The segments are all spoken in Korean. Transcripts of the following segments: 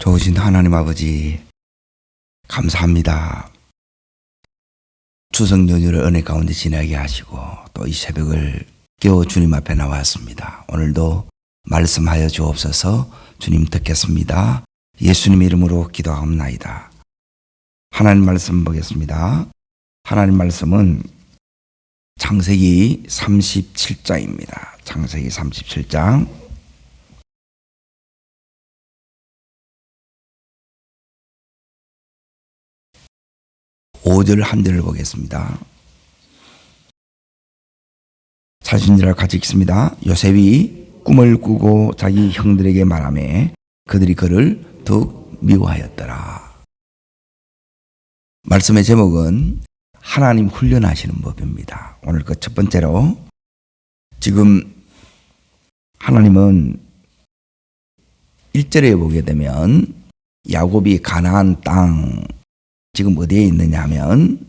좋으신 하나님 아버지, 감사합니다. 추석 연휴를 은혜 가운데 지나게 하시고 또 이 새벽을 깨워 주님 앞에 나왔습니다. 오늘도 말씀하여 주옵소서. 주님 듣겠습니다. 예수님 이름으로 기도하옵나이다. 하나님 말씀 보겠습니다. 하나님 말씀은 창세기 37장입니다. 창세기 37장 5절 한 절을 보겠습니다. 자신이라 같이 읽습니다. 요셉이 꿈을 꾸고 자기 형들에게 말하매 그들이 그를 더욱 미워하였더라. 말씀의 제목은 하나님 훈련하시는 법입니다. 오늘 그 첫 번째로, 지금 하나님은 1절에 보게 되면 야곱이 가나안 땅, 지금 어디에 있느냐 하면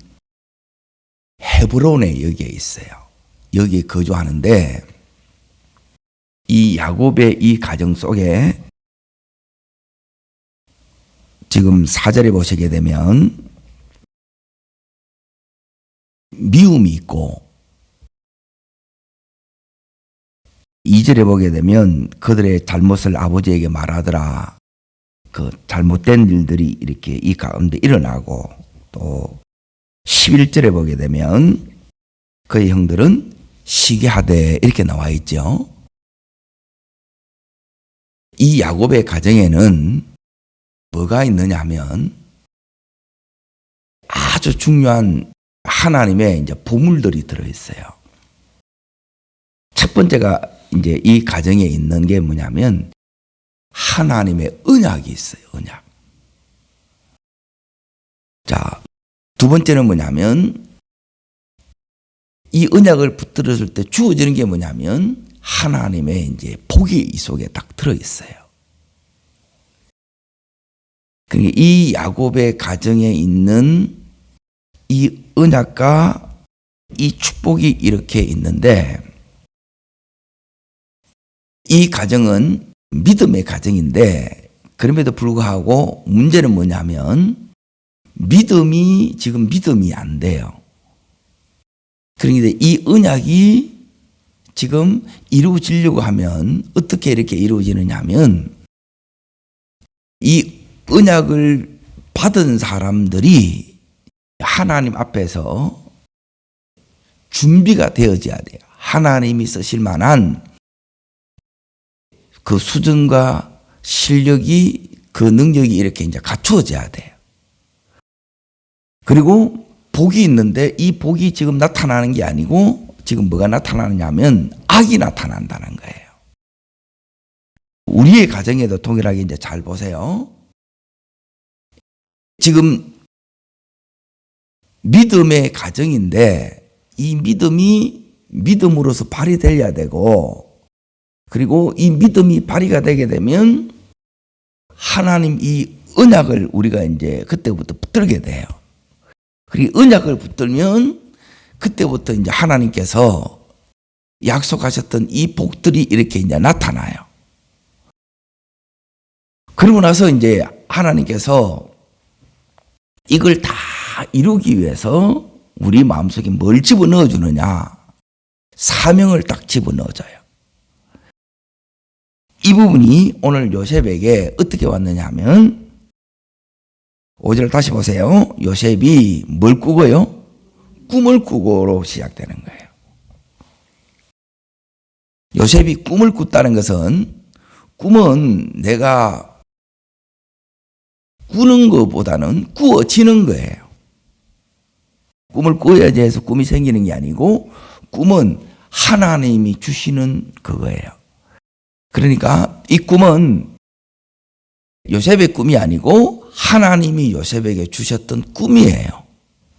헤브론에 여기에 있어요. 여기에 거주하는데, 이 야곱의 이 가정 속에 지금 4절에 보시게 되면 미움이 있고, 2절에 보게 되면 그들의 잘못을 아버지에게 말하더라. 그 잘못된 일들이 이렇게 이 가운데 일어나고, 또 11절에 보게 되면 그의 형들은 시기하되 이렇게 나와 있죠. 이 야곱의 가정에는 뭐가 있느냐 하면 아주 중요한 하나님의 이제 보물들이 들어있어요. 첫 번째가 이제 이 가정에 있는 게 뭐냐면 하나님의 언약이 있어요. 언약. 자, 두 번째는 뭐냐면 이 언약을 붙들었을 때 주어지는 게 뭐냐면 하나님의 이제 복이 이 속에 딱 들어 있어요. 그러니까 이 야곱의 가정에 있는 이 언약과 이 축복이 이렇게 있는데, 이 가정은 믿음의 가정인데, 그럼에도 불구하고 문제는 뭐냐면 믿음이 지금 믿음이 안 돼요. 그런데 이 언약이 지금 이루어지려고 하면 어떻게 이렇게 이루어지느냐 하면, 이 언약을 받은 사람들이 하나님 앞에서 준비가 되어져야 돼요. 하나님이 쓰실 만한 그 수준과 실력이, 그 능력이 이렇게 이제 갖추어져야 돼요. 그리고 복이 있는데 이 복이 지금 나타나는 게 아니고 지금 뭐가 나타나느냐 하면 악이 나타난다는 거예요. 우리의 가정에도 동일하게 이제 잘 보세요. 지금 믿음의 가정인데 이 믿음이 믿음으로서 발휘되어야 되고, 그리고 이 믿음이 발휘가 되게 되면 하나님 이 언약을 우리가 이제 그때부터 붙들게 돼요. 그리고 언약을 붙들면 그때부터 이제 하나님께서 약속하셨던 이 복들이 이렇게 이제 나타나요. 그러고 나서 이제 하나님께서 이걸 다 이루기 위해서 우리 마음속에 뭘 집어넣어 주느냐? 사명을 딱 집어넣어줘요. 이 부분이 오늘 요셉에게 어떻게 왔느냐 하면 5절 다시 보세요. 요셉이 뭘 꾸고요? 꿈을 꾸고로 시작되는 거예요. 요셉이 꿈을 꿨다는 것은, 꿈은 내가 꾸는 것보다는 꾸어지는 거예요. 꿈을 꾸어야지 해서 꿈이 생기는 게 아니고, 꿈은 하나님이 주시는 그거예요. 그러니까 이 꿈은 요셉의 꿈이 아니고 하나님이 요셉에게 주셨던 꿈이에요.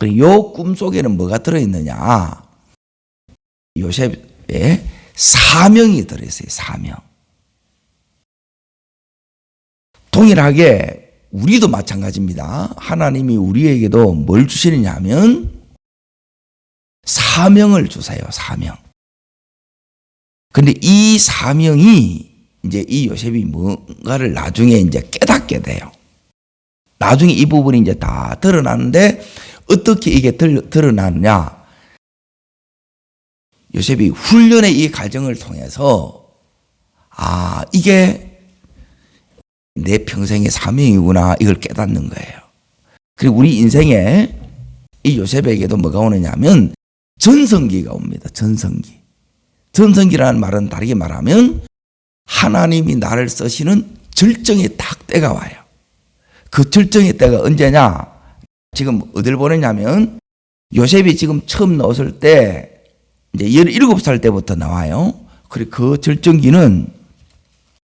이 꿈 속에는 뭐가 들어있느냐? 요셉의 사명이 들어있어요. 사명. 동일하게 우리도 마찬가지입니다. 하나님이 우리에게도 뭘 주시느냐 하면 사명을 주세요. 사명. 근데 이 사명이 이제 이 요셉이 뭔가를 나중에 이제 깨닫게 돼요. 나중에 이 부분이 이제 다 드러나는데 어떻게 이게 드러나느냐? 요셉이 훈련의 이 과정을 통해서 이게 내 평생의 사명이구나 이걸 깨닫는 거예요. 그리고 우리 인생에 이 요셉에게도 뭐가 오느냐면 전성기가 옵니다. 전성기. 전성기라는 말은 다르게 말하면 하나님이 나를 쓰시는 절정의 딱 때가 와요. 그 절정의 때가 언제냐? 지금 어딜 보내냐면 요셉이 지금 처음 나왔을 때 이제 17살 때부터 나와요. 그리고 그 절정기는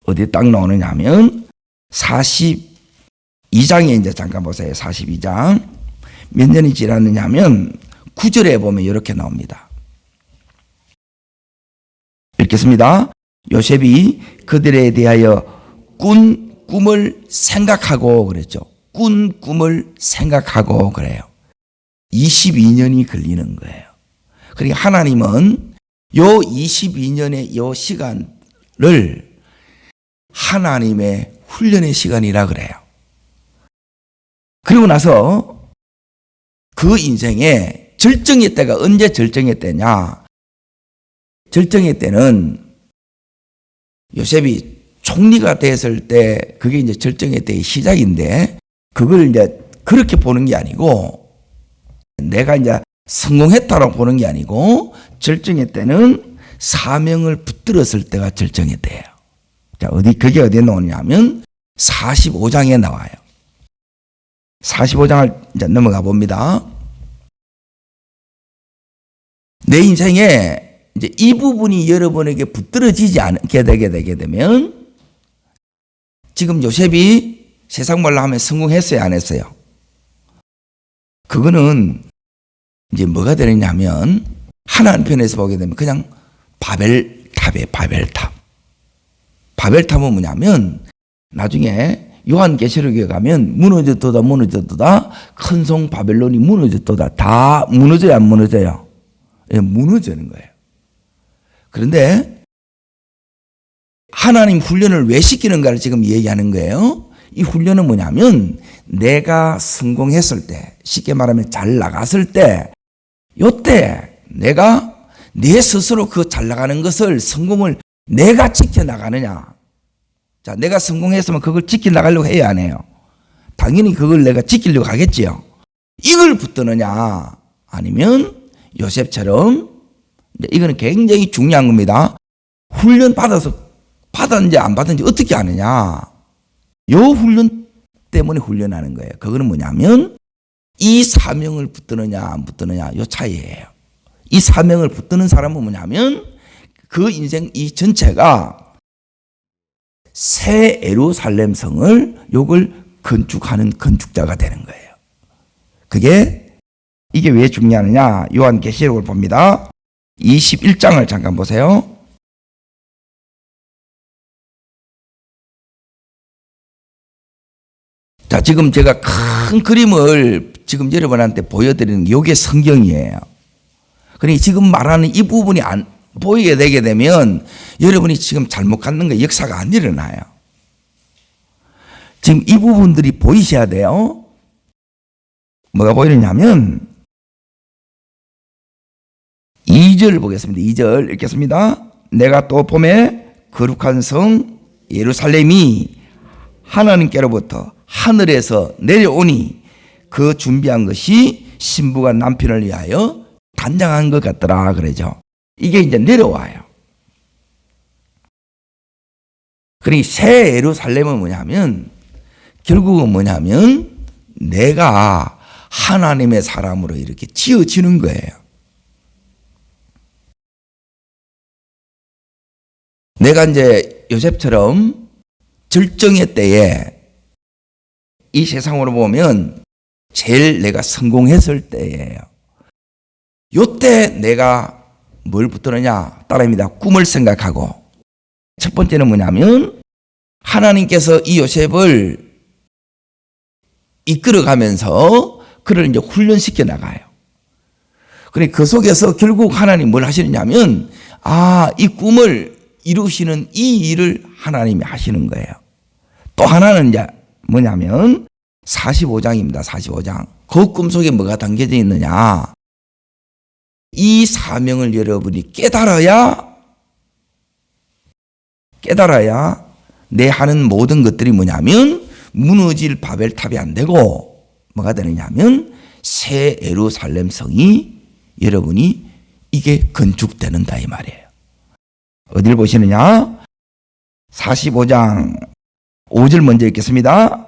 어디에 딱 나오느냐면 42장에 이제 잠깐 보세요. 42장. 몇 년이 지났느냐면 9절에 보면 이렇게 나옵니다. 읽겠습니다. 요셉이 그들에 대하여 꾼 꿈을 생각하고 그랬죠. 꾼 꿈을 생각하고 그래요. 22년이 걸리는 거예요. 그러니까 하나님은 요 22년의 요 시간을 하나님의 훈련의 시간이라 그래요. 그리고 나서 그 인생의 절정의 때가 언제 절정의 때냐? 절정의 때는 요셉이 총리가 됐을 때 그게 이제 절정의 때의 시작인데 그걸 이제 그렇게 보는 게 아니고 내가 이제 성공했다라고 보는 게 아니고 절정의 때는 사명을 붙들었을 때가 절정의 때예요. 자, 그게 어디에 나오냐면 45장에 나와요. 45장을 이제 넘어가 봅니다. 내 인생에 이제 이 부분이 여러분에게 붙들어지지 않게 되게 되면 지금 요셉이 세상 말로 하면 성공했어요, 안 했어요? 그거는 이제 뭐가 되느냐면 하나님 편에서 보게 되면 그냥 바벨탑이에요, 바벨탑. 바벨탑은 뭐냐면 나중에 요한계시록에 가면 무너졌도다 큰 성 바벨론이 무너졌도다. 다 무너져요, 안 무너져요? 예, 무너지는 거예요. 그런데 하나님 훈련을 왜 시키는가를 지금 얘기하는 거예요. 이 훈련은 뭐냐면 내가 성공했을 때, 쉽게 말하면 잘 나갔을 때, 요때 내가 내 스스로 그 잘 나가는 것을 성공을 내가 지켜나가느냐. 자, 내가 성공했으면 그걸 지켜나가려고 해야 안 해요? 당연히 그걸 내가 지키려고 하겠지요. 이걸 붙드느냐 아니면 요셉처럼 이거는 굉장히 중요한 겁니다. 훈련 받았는지 안 받았는지 어떻게 아느냐. 요 훈련 때문에 훈련하는 거예요. 그거는 뭐냐면 이 사명을 붙드느냐 안 붙드느냐 요 차이예요. 이 사명을 붙드는 사람은 뭐냐면 그 인생 이 전체가 새 예루살렘 성을 요걸 건축하는 건축자가 되는 거예요. 이게 왜 중요하느냐. 요한계시록을 봅니다. 21장을 잠깐 보세요. 자, 지금 제가 큰 그림을 지금 여러분한테 보여드리는 이게 성경이에요. 그러니 지금 말하는 이 부분이 안 보이게 되게 되면 여러분이 지금 잘못 갖는 거 역사가 안 일어나요. 지금 이 부분들이 보이셔야 돼요. 뭐가 보이느냐면 2절 보겠습니다. 2절 읽겠습니다. 내가 또 봄에 거룩한 성 예루살렘이 하나님께로부터 하늘에서 내려오니 그 준비한 것이 신부가 남편을 위하여 단장한 것 같더라 그러죠. 이게 이제 내려와요. 그러니 새 예루살렘은 뭐냐면 결국은 뭐냐면 내가 하나님의 사람으로 이렇게 지어지는 거예요. 내가 이제 요셉처럼 절정의 때에 이 세상으로 보면 제일 내가 성공했을 때예요. 요때 내가 뭘 붙드느냐 따라합니다. 꿈을 생각하고 첫 번째는 뭐냐면 하나님께서 이 요셉을 이끌어가면서 그를 이제 훈련시켜 나가요. 그러니까 그 속에서 결국 하나님 뭘 하시느냐면 이 꿈을 이루시는 이 일을 하나님이 하시는 거예요. 또 하나는 이제 뭐냐면 45장입니다. 45장. 그 꿈속에 뭐가 담겨져 있느냐. 이 사명을 여러분이 깨달아야 내 하는 모든 것들이 뭐냐면 무너질 바벨탑이 안 되고 뭐가 되느냐면 새 예루살렘 성이 여러분이 이게 건축되는다 이 말이에요. 어딜 보시느냐? 45장 5절 먼저 읽겠습니다.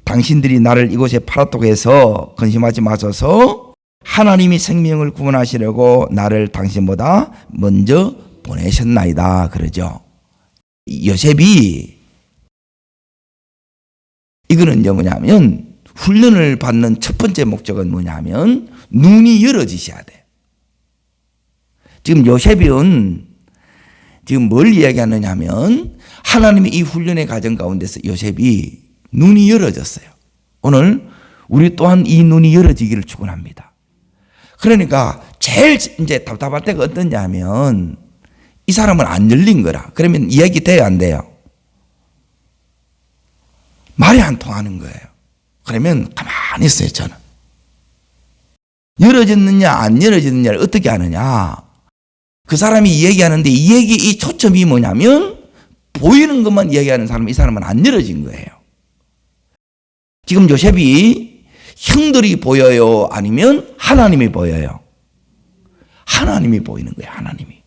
당신들이 나를 이곳에 팔았다고 해서 근심하지 마소서. 하나님이 생명을 구원하시려고 나를 당신보다 먼저 보내셨나이다 그러죠. 요셉이 이거는 이제 뭐냐면 훈련을 받는 첫 번째 목적은 뭐냐면 눈이 열어지셔야 돼. 지금 요셉은 지금 뭘 이야기하느냐면 하나님이 이 훈련의 과정 가운데서 요셉이 눈이 열어졌어요. 오늘 우리 또한 이 눈이 열어지기를 축원합니다. 그러니까 제일 이제 답답할 때가 어떠냐면 이 사람은 안 열린 거라. 그러면 이야기 돼야 안 돼요? 말이 안 통하는 거예요. 그러면 가만히 있어요, 저는. 열어졌느냐 안 열어졌느냐를 어떻게 아느냐. 그 사람이 이야기하는데 이 초점이 뭐냐면 보이는 것만 이야기하는 사람, 이 사람은 안 열어진 거예요. 지금 요셉이 형들이 보여요? 아니면 하나님이 보여요? 하나님이 보이는 거예요, 하나님이.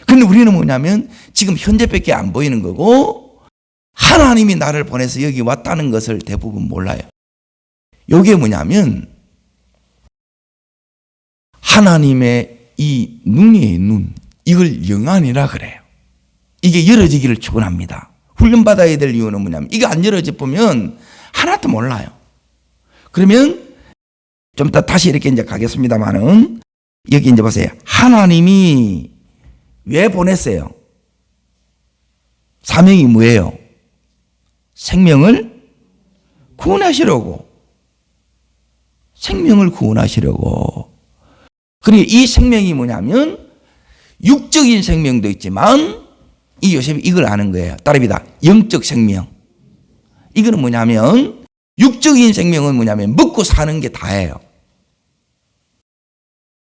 근데 우리는 뭐냐면 지금 현재밖에 안 보이는 거고 하나님이 나를 보내서 여기 왔다는 것을 대부분 몰라요. 이게 뭐냐면 하나님의 이 눈이에요, 눈. 이걸 영안이라 그래요. 이게 열어지기를 축원합니다. 훈련받아야 될 이유는 뭐냐면 이게 안 열어지면 하나도 몰라요. 그러면 좀 이따 다시 이렇게 이제 가겠습니다만은 여기 이제 보세요. 하나님이 왜 보냈어요? 사명이 뭐예요? 생명을 구원하시려고. 생명을 구원하시려고. 그리고 이 생명이 뭐냐면 육적인 생명도 있지만 이 요셉이 이걸 아는 거예요. 따라합니다. 영적 생명. 이거는 뭐냐면 육적인 생명은 뭐냐면 먹고 사는 게 다예요.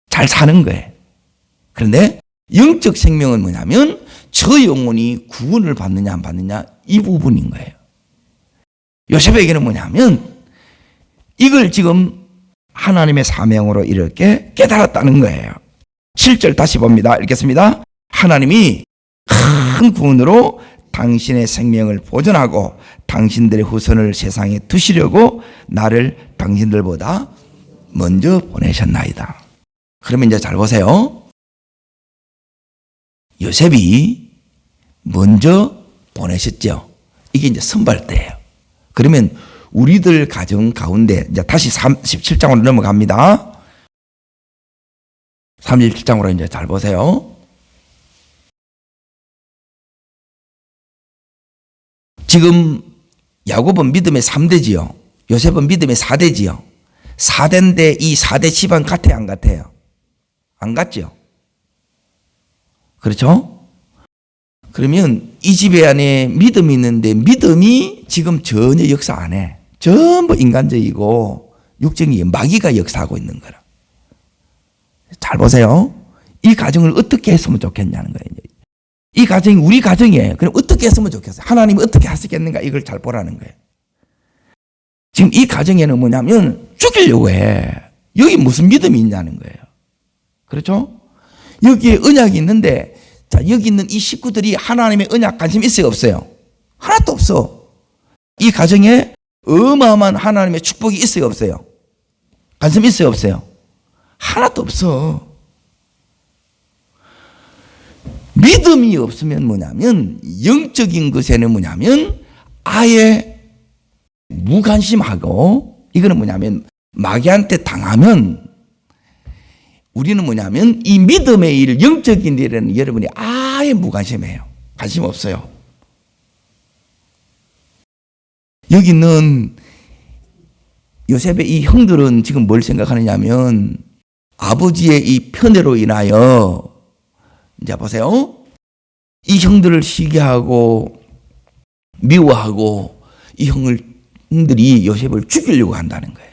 잘 사는 거예요. 그런데 영적 생명은 뭐냐면 저 영혼이 구원을 받느냐 안 받느냐 이 부분인 거예요. 요셉에게는 뭐냐면 이걸 지금 하나님의 사명으로 이렇게 깨달았다는 거예요. 7절 다시 봅니다. 읽겠습니다. 하나님이 큰 구원으로 당신의 생명을 보존하고 당신들의 후손을 세상에 두시려고 나를 당신들보다 먼저 보내셨나이다. 그러면 이제 잘 보세요. 요셉이 먼저 보내셨죠. 이게 이제 선발대예요. 그러면 우리들 가정 가운데 이제 다시 37장으로 넘어갑니다. 37장으로 이제 잘 보세요. 지금 야곱은 믿음의 3대지요. 요셉은 믿음의 4대지요. 4대인데 이 4대 집안 같아요, 안 같아요? 안 같죠? 그렇죠? 그러면 이 집에 안에 믿음이 있는데 믿음이 지금 전혀 역사 안 해. 전부 인간적이고 육적인 마귀가 역사하고 있는 거라. 잘 보세요. 이 가정을 어떻게 했으면 좋겠냐는 거예요. 이 가정이 우리 가정이에요. 그럼 어떻게 했으면 좋겠어요? 하나님이 어떻게 하시겠는가 이걸 잘 보라는 거예요. 지금 이 가정에는 뭐냐면 죽이려고 해. 여기 무슨 믿음이 있냐는 거예요. 그렇죠? 여기에 언약이 있는데 자 여기 있는 이 식구들이 하나님의 언약 관심 있어요 없어요? 하나도 없어. 이 가정에 어마어마한 하나님의 축복이 있어요 없어요? 관심 있어요 없어요? 하나도 없어. 믿음이 없으면 뭐냐면 영적인 것에는 뭐냐면 아예 무관심하고 이거는 뭐냐면 마귀한테 당하면 우리는 뭐냐면 이 믿음의 일, 영적인 일에는 여러분이 아예 무관심해요. 관심 없어요. 여기 있는 요셉의 이 형들은 지금 뭘 생각하느냐면 아버지의 이 편애로 인하여 이제 보세요. 이 형들을 시기하고 미워하고 이 형들이 요셉을 죽이려고 한다는 거예요.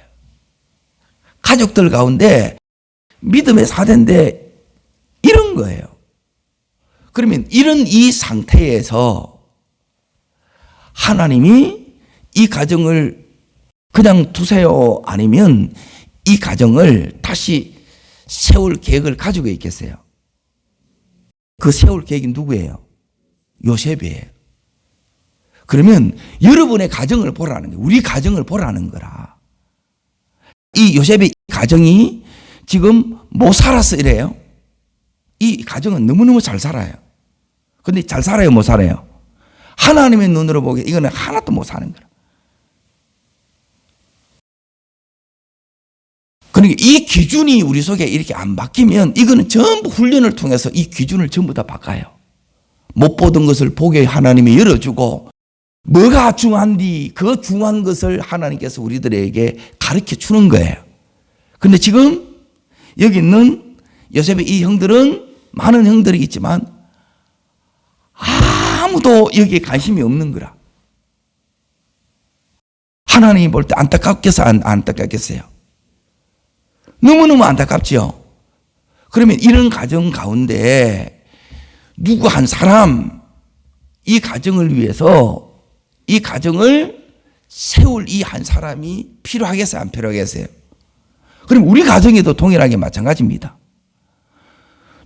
가족들 가운데 믿음의 사대인데 이런 거예요. 그러면 이런 이 상태에서 하나님이 이 가정을 그냥 두세요? 아니면 이 가정을 다시 세울 계획을 가지고 있겠어요? 그 세울 계획이 누구예요? 요셉이에요. 그러면 여러분의 가정을 보라는 거예요. 우리 가정을 보라는 거라. 이 요셉의 가정이 지금 못 살았어 이래요. 이 가정은 너무너무 잘 살아요. 근데 잘 살아요, 못 살아요? 하나님의 눈으로 보기에 이거는 하나도 못 사는 거라. 그러니까 이 기준이 우리 속에 이렇게 안 바뀌면 이거는 전부 훈련을 통해서 이 기준을 전부 다 바꿔요. 못 보던 것을 보게 하나님이 열어주고 뭐가 중요한지 그 중요한 것을 하나님께서 우리들에게 가르쳐 주는 거예요. 근데 지금 여기 있는 요셉의 이 형들은 많은 형들이 있지만 아무도 여기에 관심이 없는 거라. 하나님이 볼 때 안타깝겠어요? 안 안타깝겠어요? 너무너무 안타깝지요. 그러면 이런 가정 가운데 누구 한 사람 이 가정을 위해서 이 가정을 세울 이 한 사람이 필요하겠어요? 안 필요하겠어요? 그럼 우리 가정에도 동일하게 마찬가지입니다.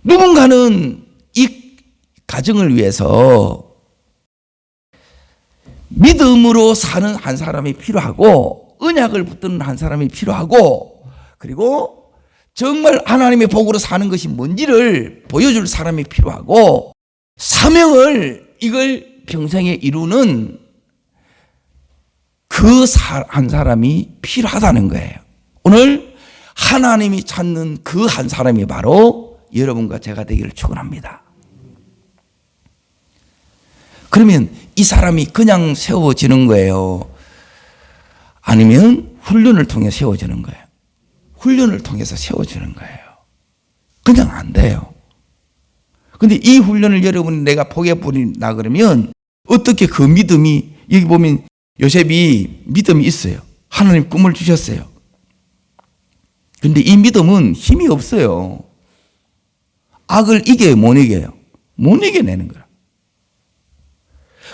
누군가는 이 가정을 위해서 믿음으로 사는 한 사람이 필요하고 언약을 붙드는 한 사람이 필요하고 그리고 정말 하나님의 복으로 사는 것이 뭔지를 보여줄 사람이 필요하고 사명을 이걸 평생에 이루는 그 한 사람이 필요하다는 거예요. 오늘 하나님이 찾는 그 한 사람이 바로 여러분과 제가 되기를 축원합니다. 그러면 이 사람이 그냥 세워지는 거예요? 아니면 훈련을 통해 세워지는 거예요? 훈련을 통해서 세워지는 거예요. 그냥 안 돼요. 근데 이 훈련을 여러분이 내가 포기해버린다 그러면 어떻게 그 믿음이 여기 보면 요셉이 믿음이 있어요. 하나님 꿈을 주셨어요. 근데 이 믿음은 힘이 없어요. 악을 이겨요, 못 이겨요? 못 이겨내는 거라.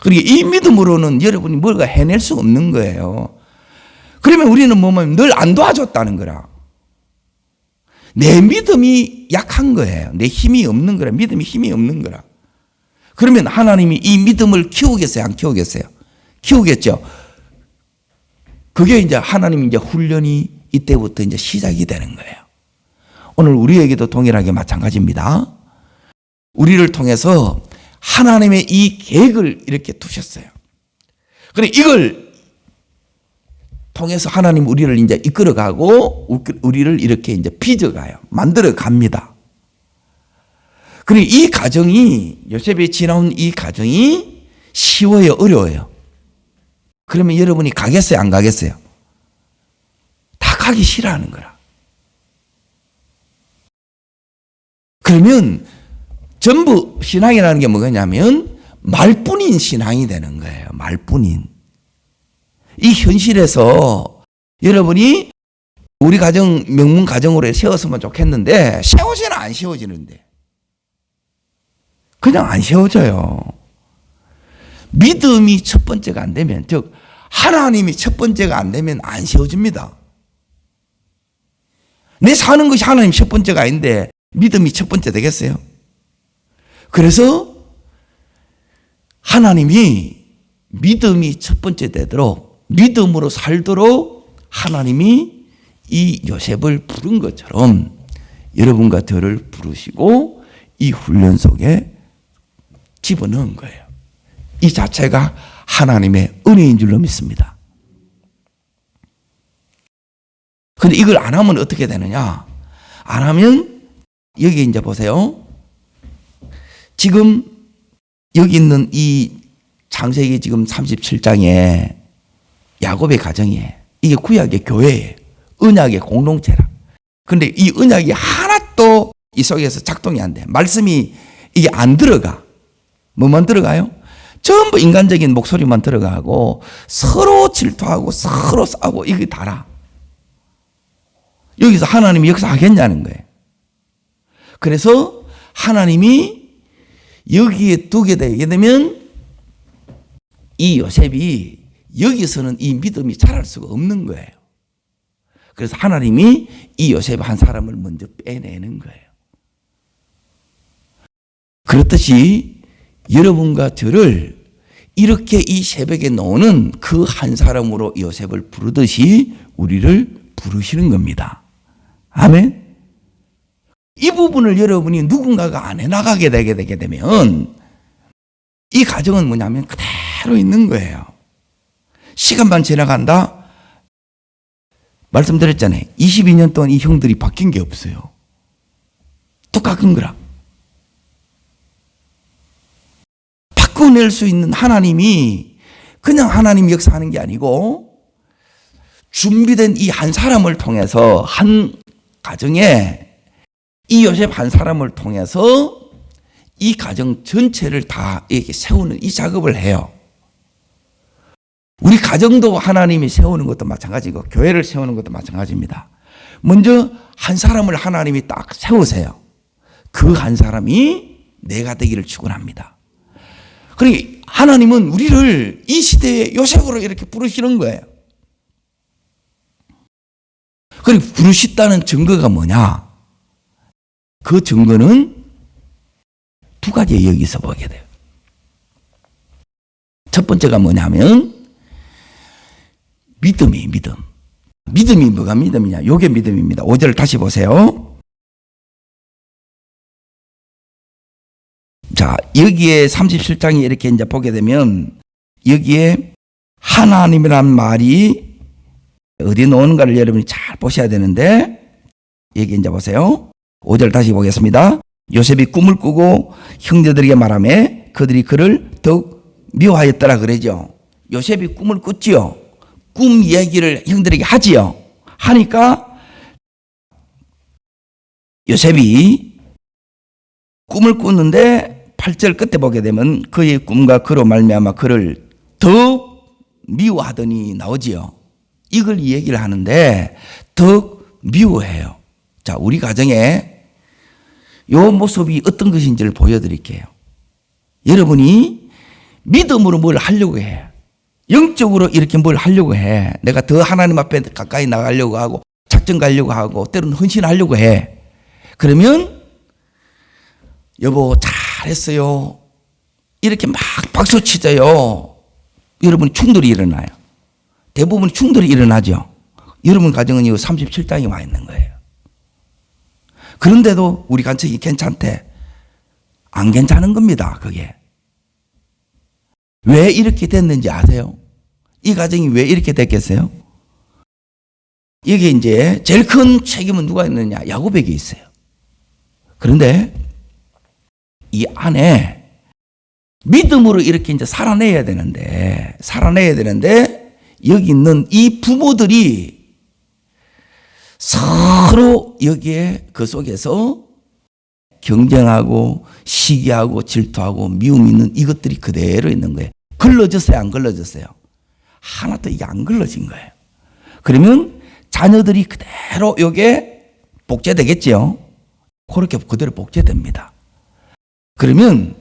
그러니까 이 믿음으로는 여러분이 뭔가 해낼 수 없는 거예요. 그러면 우리는 뭐면 늘 안 도와줬다는 거라. 내 믿음이 약한 거예요. 내 힘이 없는 거라. 믿음이 힘이 없는 거라. 그러면 하나님이 이 믿음을 키우겠어요? 안 키우겠어요? 키우겠죠. 그게 이제 하나님 이제 훈련이 이때부터 이제 시작이 되는 거예요. 오늘 우리에게도 동일하게 마찬가지입니다. 우리를 통해서 하나님의 이 계획을 이렇게 두셨어요. 그래 이걸 통해서 하나님 우리를 이제 이끌어가고 우리를 이렇게 이제 빚어가요. 만들어 갑니다. 그리고 이 가정이 요셉이 지나온 이 가정이 쉬워요, 어려워요? 그러면 여러분이 가겠어요, 안 가겠어요? 다 가기 싫어하는 거라. 그러면 전부 신앙이라는 게 뭐냐면 말뿐인 신앙이 되는 거예요. 말뿐인. 이 현실에서 여러분이 우리 가정 명문 가정으로 세웠으면 좋겠는데 세워지는 안 세워지는데 그냥 안 세워져요. 믿음이 첫 번째가 안 되면 즉 하나님이 첫 번째가 안 되면 안 세워집니다. 내 사는 것이 하나님 첫 번째가 아닌데 믿음이 첫 번째 되겠어요? 그래서 하나님이 믿음이 첫 번째 되도록 믿음으로 살도록 하나님이 이 요셉을 부른 것처럼 여러분과 저를 부르시고 이 훈련 속에 집어넣은 거예요. 이 자체가 하나님의 은혜인 줄로 믿습니다. 근데 이걸 안 하면 어떻게 되느냐? 안 하면 여기 이제 보세요. 지금 여기 있는 이 창세기 지금 37장에 야곱의 가정이에요. 이게 구약의 교회예요. 언약의 공동체라. 근데 이 언약이 하나도 이 속에서 작동이 안 돼. 말씀이 이게 안 들어가. 뭐만 들어가요? 전부 인간적인 목소리만 들어가고 서로 질투하고 서로 싸우고 이게 다라. 여기서 하나님이 역사하겠냐는 거예요. 그래서 하나님이 여기에 두게 되게 되면 이 요셉이 여기서는 이 믿음이 자랄 수가 없는 거예요. 그래서 하나님이 이 요셉 한 사람을 먼저 빼내는 거예요. 그렇듯이 여러분과 저를 이렇게 이 새벽에 나오는 그 한 사람으로 요셉을 부르듯이 우리를 부르시는 겁니다. 아멘. 이 부분을 여러분이 누군가가 안 해나가게 되게 되면 이 가정은 뭐냐면 그대로 있는 거예요. 시간만 지나간다. 말씀드렸잖아요. 22년 동안 이 형들이 바뀐 게 없어요. 똑같은 거라. 바꿔낼 수 있는 하나님이 그냥 하나님 역사하는 게 아니고 준비된 이 한 사람을 통해서 한 가정에 이 요셉 한 사람을 통해서 이 가정 전체를 다 이렇게 세우는 이 작업을 해요. 우리 가정도 하나님이 세우는 것도 마찬가지고 교회를 세우는 것도 마찬가지입니다. 먼저 한 사람을 하나님이 딱 세우세요. 그 한 사람이 내가 되기를 축원합니다. 그러니까 하나님은 우리를 이 시대의 요셉으로 이렇게 부르시는 거예요. 그리고 부르셨다는 증거가 뭐냐? 그 증거는 두 가지 여기서 보게 돼요. 첫 번째가 뭐냐면 믿음이 믿음. 믿음이 뭐가 믿음이냐? 요게 믿음입니다. 5절 다시 보세요. 자, 여기에 37장에 이렇게 이제 보게 되면 여기에 하나님이란 말이 어디에 나오는가를 여러분이 잘 보셔야 되는데 여기 이제 보세요. 5절 다시 보겠습니다. 요셉이 꿈을 꾸고 형제들에게 말하매 그들이 그를 더욱 미워하였더라 그러죠. 요셉이 꿈을 꿨지요. 꿈 얘기를 형들에게 하지요. 하니까 요셉이 꿈을 꿨는데 8절 끝에 보게 되면 그의 꿈과 그로 말미암아 그를 더욱 미워하더니 나오지요. 이걸 이 얘기를 하는데 더욱 미워해요. 자, 우리 가정에 이 모습이 어떤 것인지를 보여드릴게요. 여러분이 믿음으로 뭘 하려고 해. 영적으로 이렇게 뭘 하려고 해. 내가 더 하나님 앞에 가까이 나가려고 하고 작전 가려고 하고 때로는 헌신하려고 해. 그러면 여보 잘했어요. 이렇게 막 박수 치져요. 여러분 충돌이 일어나요. 대부분 충돌이 일어나죠. 여러분 가정은 이 37장에 와 있는 거예요. 그런데도 우리 가정이 괜찮대. 안 괜찮은 겁니다. 그게. 왜 이렇게 됐는지 아세요? 이 가정이 왜 이렇게 됐겠어요? 이게 이제 제일 큰 책임은 누가 있느냐? 야곱에게 있어요. 그런데 이 안에 믿음으로 이렇게 이제 살아내야 되는데 여기 있는 이 부모들이 서로 여기에 그 속에서 경쟁하고 시기하고 질투하고 미움이 있는 이것들이 그대로 있는 거예요. 걸러졌어요? 안 걸러졌어요? 하나도 이게 안 걸러진 거예요. 그러면 자녀들이 그대로 여기에 복제되겠죠. 그렇게 그대로 복제됩니다. 그러면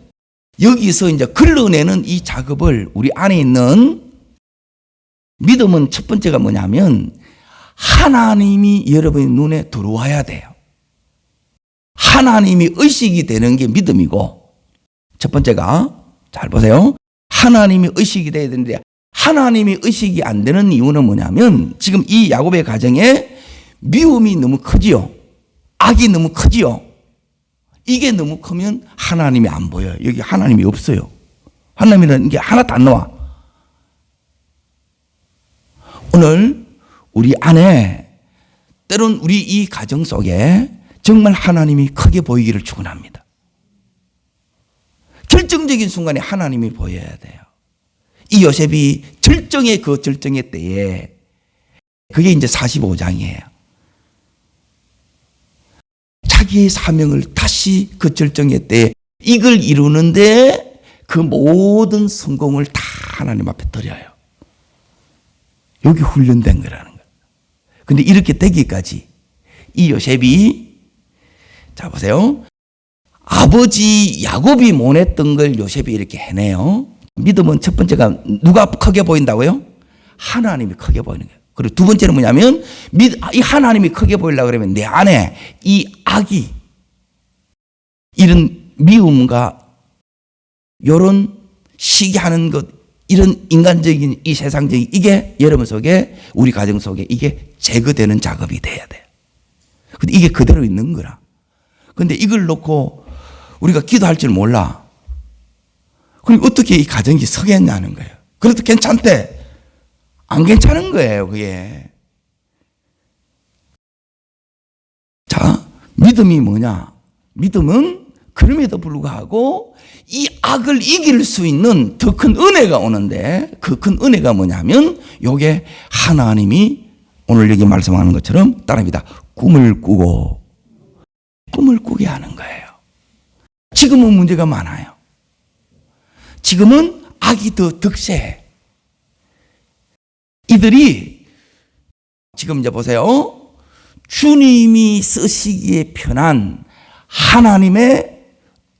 여기서 이제 걸러내는 이 작업을 우리 안에 있는 믿음은 첫 번째가 뭐냐면 하나님이 여러분의 눈에 들어와야 돼요. 하나님이 의식이 되는 게 믿음이고 첫 번째가 잘 보세요. 하나님이 의식이 돼야 되는데 하나님이 의식이 안 되는 이유는 뭐냐면 지금 이 야곱의 가정에 미움이 너무 크지요. 악이 너무 크지요. 이게 너무 크면 하나님이 안 보여요. 여기 하나님이 없어요. 하나님이라는 게 하나도 안 나와. 오늘 우리 안에 때론 우리 이 가정 속에 정말 하나님이 크게 보이기를 축원합니다. 결정적인 순간에 하나님이 보여야 돼요. 이 요셉이 절정의 그 절정의 때에 그게 이제 45장이에요. 자기의 사명을 다시 그 절정의 때에 이걸 이루는데 그 모든 성공을 다 하나님 앞에 드려요. 여기 훈련된 거라는 거예요. 근데 이렇게 되기까지 이 요셉이, 자 보세요. 아버지 야곱이 못했던 걸 요셉이 이렇게 해내요. 믿음은 첫 번째가 누가 크게 보인다고요? 하나님이 크게 보이는 거예요. 그리고 두 번째는 뭐냐면 이 하나님이 크게 보이려고 그러면 내 안에 이 악이, 이런 미움과 이런 시기하는 것, 이런 인간적인 이 세상적인 이게 여러분 속에, 우리 가정 속에 이게 제거되는 작업이 돼야 돼요. 근데 이게 그대로 있는 거라. 근데 이걸 놓고 우리가 기도할 줄 몰라. 그리고 어떻게 이 가정이 서겠냐는 거예요. 그래도 괜찮대. 안 괜찮은 거예요, 그게. 자, 믿음이 뭐냐? 믿음은 그럼에도 불구하고 이 악을 이길 수 있는 더 큰 은혜가 오는데, 그 큰 은혜가 뭐냐면 요게 하나님이 오늘 여기 말씀하는 것처럼 따라합니다. 꿈을 꾸게 하는 거예요. 지금은 문제가 많아요. 지금은 악이 더 득세해. 이들이 지금 이제 보세요. 주님이 쓰시기에 편한 하나님의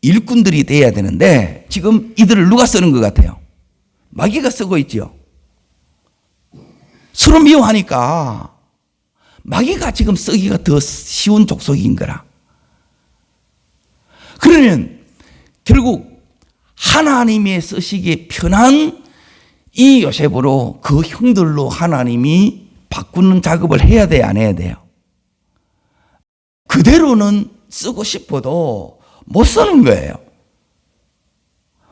일꾼들이 돼야 되는데 지금 이들을 누가 쓰는 것 같아요? 마귀가 쓰고 있죠. 서로 미워하니까 마귀가 지금 쓰기가 더 쉬운 족속인 거라. 그러면 결국 하나님의 쓰시기에 편한 이 요셉으로 그 형들로 하나님이 바꾸는 작업을 해야 돼요, 안 해야 돼요? 그대로는 쓰고 싶어도 못 쓰는 거예요.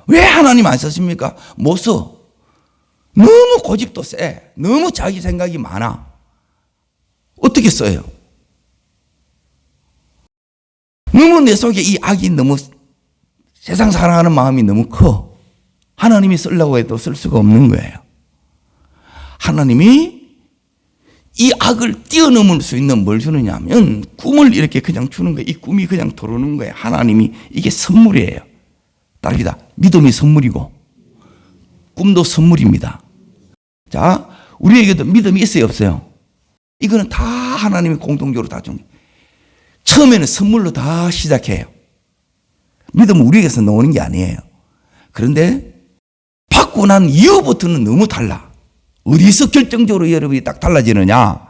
왜 하나님 안 쓰십니까? 못 써. 너무 고집도 세. 너무 자기 생각이 많아. 어떻게 써요? 너무 내 속에 이 악이 너무, 세상 사랑하는 마음이 너무 커. 하나님이 쓰려고 해도 쓸 수가 없는 거예요. 하나님이 이 악을 뛰어넘을 수 있는 뭘 주느냐 하면 꿈을 이렇게 그냥 주는 거예요. 이 꿈이 그냥 들어오는 거예요. 하나님이 이게 선물이에요. 따릅니다. 믿음이 선물이고 꿈도 선물입니다. 자, 우리에게도 믿음이 있어요, 없어요? 이거는 다 하나님이 공동적으로 다 준 거예요. 처음에는 선물로 다 시작해요. 믿음은 우리에게서 나오는 게 아니에요. 그런데 받고 난 이후부터는 너무 달라. 어디서 결정적으로 여러분이 딱 달라지느냐?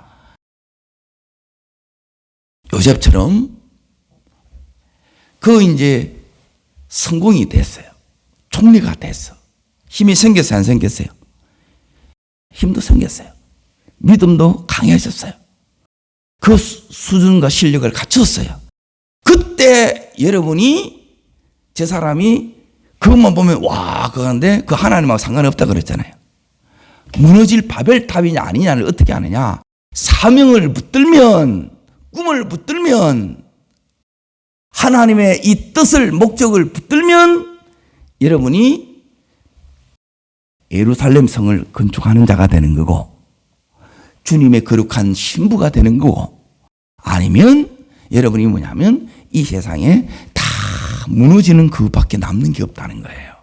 요셉처럼 그 이제 성공이 됐어요. 총리가 됐어. 힘이 생겼어요, 안 생겼어요? 힘도 생겼어요. 믿음도 강해졌어요. 그 수준과 실력을 갖췄어요. 그때 여러분이, 제 사람이 그것만 보면 와, 그건데 그 하나님하고 상관없다 그랬잖아요. 무너질 바벨탑이냐 아니냐를 어떻게 아느냐? 사명을 붙들면, 꿈을 붙들면, 하나님의 이 뜻을, 목적을 붙들면 여러분이 예루살렘 성을 건축하는 자가 되는 거고 주님의 거룩한 신부가 되는 거고, 아니면 여러분이 뭐냐면 이 세상에 다 무너지는 그밖에 남는 게 없다는 거예요.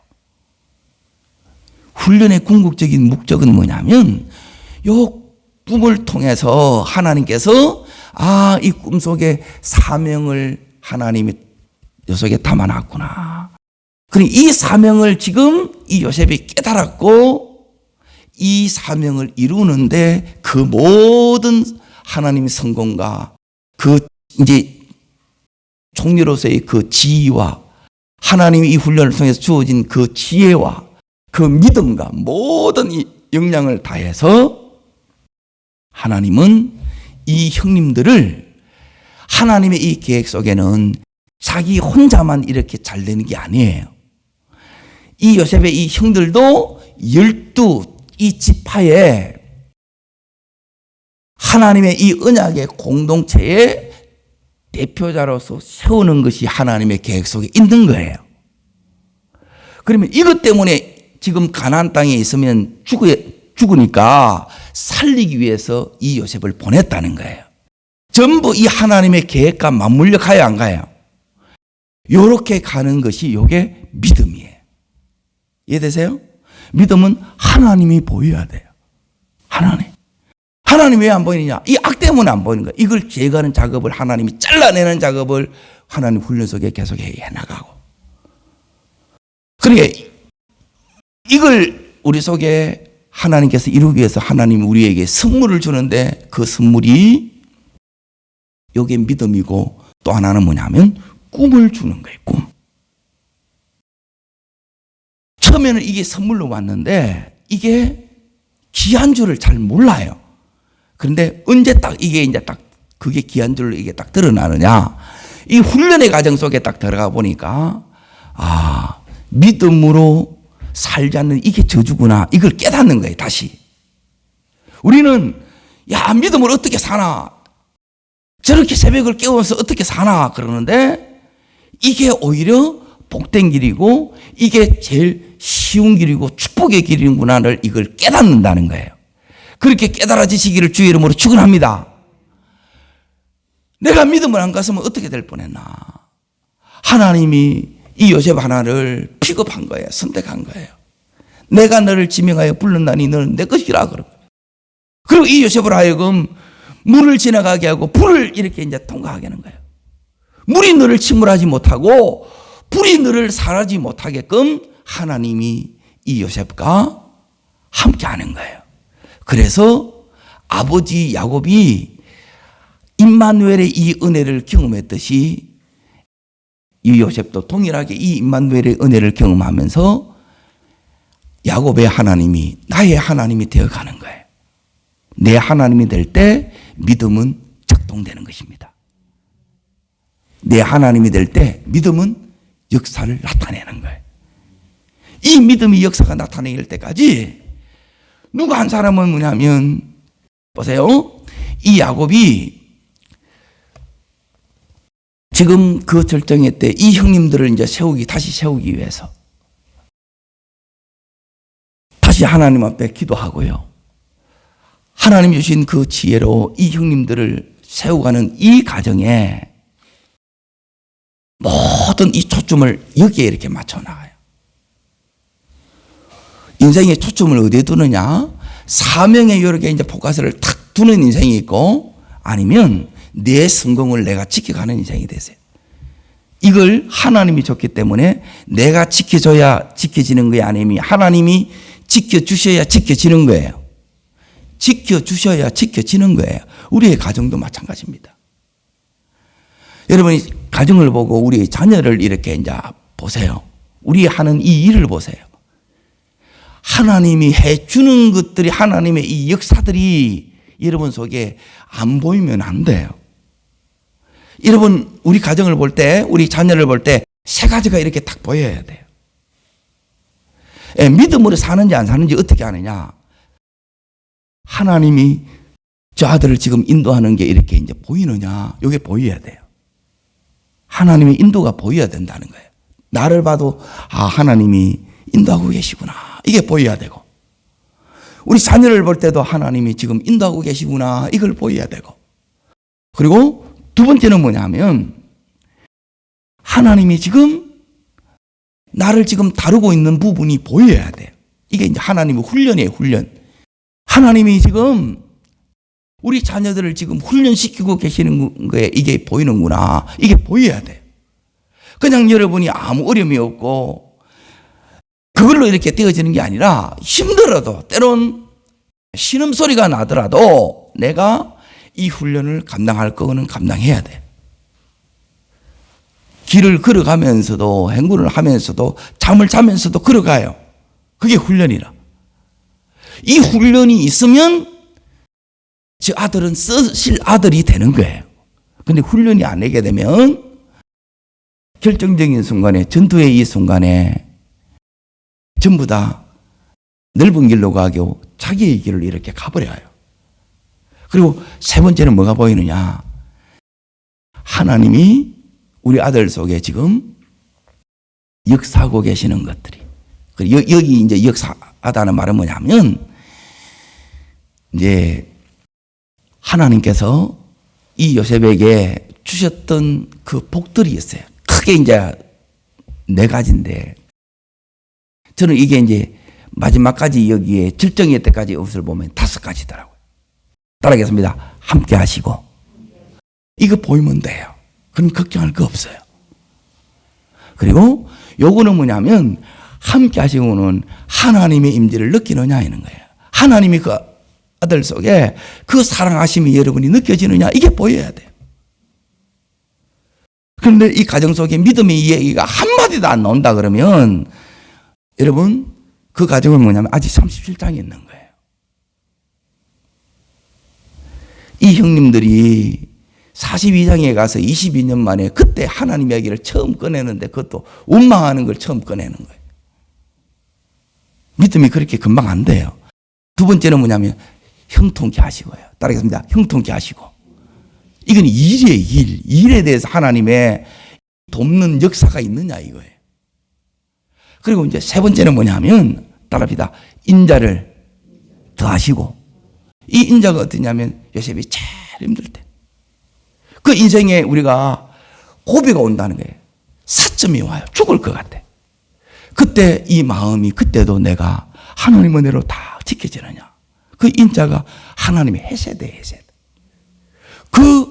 훈련의 궁극적인 목적은 뭐냐면 요 꿈을 통해서 하나님께서 이 꿈 속에 사명을 하나님이 요 속에 담아놨구나. 그럼 이 사명을 지금 이 요셉이 깨달았고 이 사명을 이루는데 그 모든 하나님의 성공과 그 이제 총리로서의 그 지위와 하나님이 이 훈련을 통해서 주어진 그 지혜와 그 믿음과 모든 이 역량을 다해서 하나님은 이 형님들을, 하나님의 이 계획 속에는 자기 혼자만 이렇게 잘 되는 게 아니에요. 이 요셉의 이 형들도 12 이 지파에 하나님의 이 언약의 공동체의 대표자로서 세우는 것이 하나님의 계획 속에 있는 거예요. 그러면 이것 때문에 지금 가나안 땅에 있으면 죽으니까 살리기 위해서 이 요셉을 보냈다는 거예요. 전부 이 하나님의 계획과 맞물려 가요, 안 가요? 요렇게 가는 것이 요게 믿음이에요. 이해되세요? 믿음은 하나님이 보여야 돼요. 하나님 왜 안 보이느냐? 이 악 때문에 안 보이는 거예요. 이걸 제거하는 작업을 하나님이 잘라내는 작업을 하나님 훈련 속에 계속 해나가고. 그러니까 이걸 우리 속에 하나님께서 이루기 위해서 하나님이 우리에게 선물을 주는데 그 선물이 여기에 믿음이고 또 하나는 뭐냐면 꿈을 주는 거예요. 꿈. 처음에는 이게 선물로 왔는데 이게 귀한 줄을 잘 몰라요. 그런데 언제 딱 이게 이제 딱 그게 귀한 줄로 이게 딱 드러나느냐? 이 훈련의 과정 속에 딱 들어가 보니까 믿음으로 살지 않는 이게 저주구나. 이걸 깨닫는 거예요. 다시. 우리는 믿음으로 어떻게 사나? 저렇게 새벽을 깨워서 어떻게 사나? 그러는데 이게 오히려 복된 길이고 이게 제일 쉬운 길이고 축복의 길이구나를 이걸 깨닫는다는 거예요. 그렇게 깨달아지시기를 주의 이름으로 축원합니다. 내가 믿음을 안 갔으면 어떻게 될 뻔했나. 하나님이 이 요셉 하나를 픽업한 거예요. 선택한 거예요. 내가 너를 지명하여 불렀나니 너는 내 것이라 그러고. 그리고 이 요셉으로 하여금 물을 지나가게 하고 불을 이렇게 이제 통과하게 하는 거예요. 물이 너를 침몰하지 못하고 불이 너를 사라지지 못하게끔 하나님이 이 요셉과 함께 하는 거예요. 그래서 아버지 야곱이 임마누엘의 이 은혜를 경험했듯이 이 요셉도 동일하게 이 임마누엘의 은혜를 경험하면서 야곱의 하나님이 나의 하나님이 되어가는 거예요. 내 하나님이 될 때 믿음은 작동되는 것입니다. 내 하나님이 될 때 믿음은 역사를 나타내는 거예요. 이 믿음이 역사가 나타낼 때까지 누가 한 사람은 뭐냐면 보세요. 이 야곱이 지금 그 절정의 때 이 형님들을 이제 다시 세우기 위해서 다시 하나님 앞에 기도하고요. 하나님 주신 그 지혜로 이 형님들을 세워가는 이 과정에 모든 이 초점을 여기에 이렇게 맞춰나가요. 인생의 초점을 어디에 두느냐? 사명에 이렇게 이제 포커스를 탁 두는 인생이 있고 아니면 내 성공을 내가 지켜가는 인생이 되세요. 이걸 하나님이 줬기 때문에 내가 지켜줘야 지켜지는 거야 아니면 하나님이 지켜주셔야 지켜지는 거예요. 지켜주셔야 지켜지는 거예요. 우리의 가정도 마찬가지입니다. 여러분이 가정을 보고 우리 자녀를 이렇게 이제 보세요. 우리 하는 이 일을 보세요. 하나님이 해주는 것들이 하나님의 이 역사들이 여러분 속에 안 보이면 안 돼요. 여러분 우리 가정을 볼 때 우리 자녀를 볼 때 세 가지가 이렇게 딱 보여야 돼요. 믿음으로 사는지 안 사는지 어떻게 아느냐. 하나님이 저 아들을 지금 인도하는 게 이렇게 이제 보이느냐. 이게 보여야 돼요. 하나님의 인도가 보여야 된다는 거예요. 나를 봐도 하나님이 인도하고 계시구나. 이게 보여야 되고 우리 자녀를 볼 때도 하나님이 지금 인도하고 계시구나. 이걸 보여야 되고 그리고 두 번째는 뭐냐면 하나님이 지금 나를 지금 다루고 있는 부분이 보여야 돼요. 이게 이제 하나님의 훈련이에요. 훈련. 하나님이 지금 우리 자녀들을 지금 훈련시키고 계시는 거에 이게 보이는구나. 이게 보여야 돼요. 그냥 여러분이 아무 어려움이 없고 그걸로 이렇게 떼어지는 게 아니라 힘들어도 때론 신음소리가 나더라도 내가 이 훈련을 감당할 거는 감당해야 돼. 길을 걸어가면서도 행군을 하면서도 잠을 자면서도 걸어가요. 그게 훈련이라. 이 훈련이 있으면 저 아들은 쓰실 아들이 되는 거예요. 그런데 훈련이 안 되게 되면 결정적인 순간에 전투의 이 순간에 전부 다 넓은 길로 가고 자기의 길을 이렇게 가버려요. 그리고 세 번째는 뭐가 보이느냐? 하나님이 우리 아들 속에 지금 역사하고 계시는 것들이. 여기 이제 역사하다는 말은 뭐냐면 이제 하나님께서 이 요셉에게 주셨던 그 복들이 있어요. 크게 이제 네 가지인데 저는 이게 이제 마지막까지 여기에 절정의 때까지 옷을 보면 5가지더라고요. 따라하겠습니다. 함께 하시고. 이거 보이면 돼요. 그럼 걱정할 거 없어요. 그리고 요거는 뭐냐면 함께 하시고는 하나님의 임재를 느끼느냐 이런 거예요. 하나님이 그 아들 속에 그 사랑하심이 여러분이 느껴지느냐 이게 보여야 돼요. 그런데 이 가정 속에 믿음의 이야기가 한마디도 안 나온다 그러면 여러분 그 가정은 뭐냐면 아직 37장에 있는 거예요. 이 형님들이 42장에 가서 22년 만에 그때 하나님 이야기를 처음 꺼내는데 그것도 원망하는 걸 처음 꺼내는 거예요. 믿음이 그렇게 금방 안 돼요. 두 번째는 뭐냐면 형통케 하시고요. 따라하겠습니다. 형통케 하시고. 이건 일이에요. 일에 대해서 하나님의 돕는 역사가 있느냐 이거예요. 그리고 이제 세 번째는 뭐냐면 따라합니다. 인자를 더하시고. 이 인자가 어떠냐면 요셉이 제일 힘들 때 그 인생에 우리가 고비가 온다는 거예요. 사점이 와요. 죽을 것 같아. 그때 이 마음이 그때도 내가 하나님 은혜로 다 지켜지느냐. 그 인자가 하나님의 해세대 해세대. 그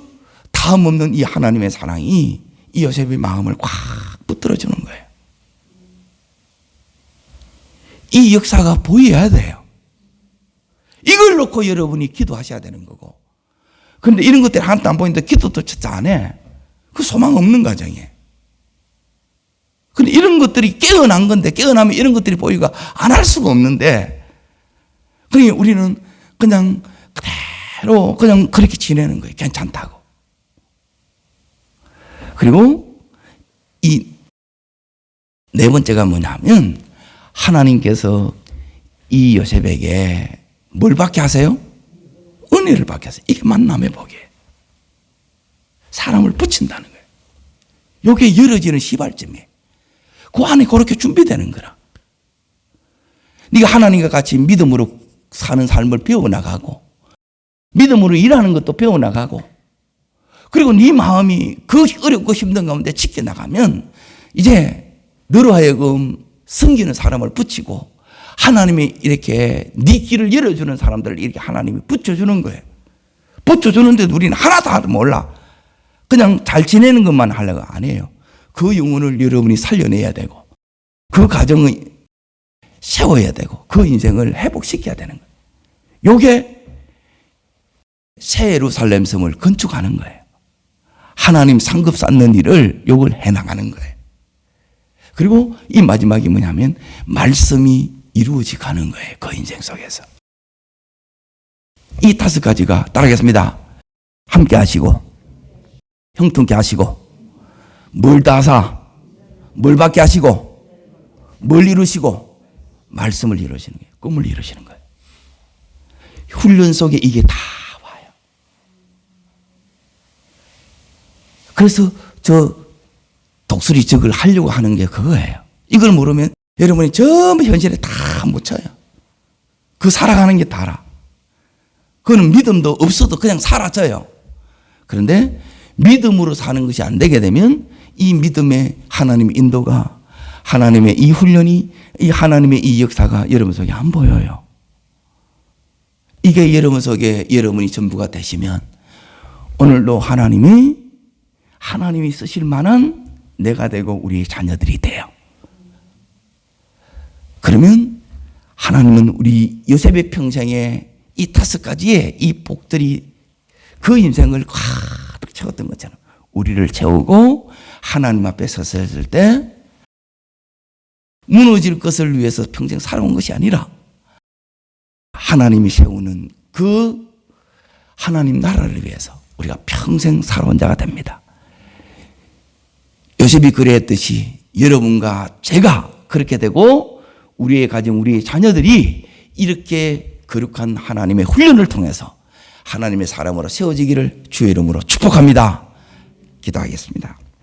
다음 없는 이 하나님의 사랑이 이 요셉의 마음을 꽉 붙들어주는 거예요. 이 역사가 보여야 돼요. 이걸 놓고 여러분이 기도하셔야 되는 거고. 그런데 이런 것들이 하나도 안 보이는데 기도도 진짜 안 해. 그 소망 없는 가정이에요. 근데 이런 것들이 깨어난 건데 깨어나면 이런 것들이 보이가 안 할 수가 없는데 그러니까 우리는 그냥 그대로 그냥 그렇게 지내는 거예요. 괜찮다고. 그리고 이 네 번째가 뭐냐면 하나님께서 이 요셉에게 뭘 받게 하세요? 은혜를 받게 하세요. 이게 만남의 복이에요. 사람을 붙인다는 거예요. 이게 열어지는 시발점이에요. 그 안에 그렇게 준비되는 거라. 네가 하나님과 같이 믿음으로 사는 삶을 배워나가고 믿음으로 일하는 것도 배워나가고 그리고 네 마음이 그 어렵고 힘든 가운데 지켜나가면 이제 너로 하여금 섬기는 사람을 붙이고 하나님이 이렇게 네 길을 열어주는 사람들을 이렇게 하나님이 붙여주는 거예요. 붙여주는데 우리는 하나도 몰라. 그냥 잘 지내는 것만 하려고 안 해요. 그 영혼을 여러분이 살려내야 되고 그 가정을 세워야 되고 그 인생을 회복시켜야 되는 거예요. 이게 새 예루살렘 성을 건축하는 거예요. 하나님 상급 쌓는 일을 요걸 해나가는 거예요. 그리고 이 마지막이 뭐냐면 말씀이 이루어지 가는 거예요. 그 인생 속에서. 이 5가지가 따라하겠습니다. 함께 하시고 형통케 하시고 뭘 다사 뭘 받게 하시고 뭘 이루시고 말씀을 이루시는 거예요. 꿈을 이루시는 거예요. 훈련 속에 이게 다 와요. 그래서 저 독수리 적을 하려고 하는 게 그거예요. 이걸 모르면 여러분이 전부 현실에 다 묻혀요. 그 살아가는 게 다라. 그거는 믿음도 없어도 그냥 사라져요. 그런데 믿음으로 사는 것이 안 되게 되면 이 믿음의 하나님의 인도가 하나님의 이 훈련이 이 하나님의 이 역사가 여러분 속에 안 보여요. 이게 여러분 속에 여러분이 전부가 되시면 오늘도 하나님이 쓰실 만한 내가 되고 우리의 자녀들이 돼요. 그러면 하나님은 우리 요셉의 평생에 이 5가지의 이 복들이 그 인생을 가득 채웠던 것처럼 우리를 채우고 하나님 앞에 섰을 때 무너질 것을 위해서 평생 살아온 것이 아니라 하나님이 세우는 그 하나님 나라를 위해서 우리가 평생 살아온 자가 됩니다. 요셉이 그랬듯이 여러분과 제가 그렇게 되고 우리의 가정, 우리의 자녀들이 이렇게 거룩한 하나님의 훈련을 통해서 하나님의 사람으로 세워지기를 주의 이름으로 축복합니다. 기도하겠습니다.